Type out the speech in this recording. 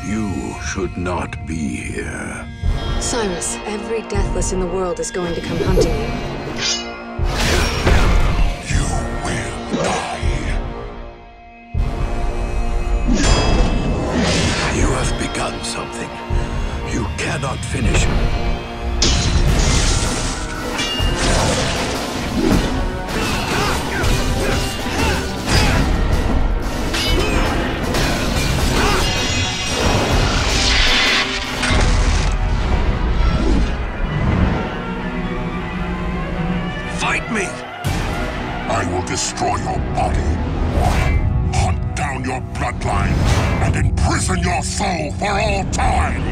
You should not be here. Cyrus, every Deathless in the world is going to come hunting you. You will die. You have begun something. You cannot finish. Fight me! I will destroy your body, hunt down your bloodline, and imprison your soul for all time!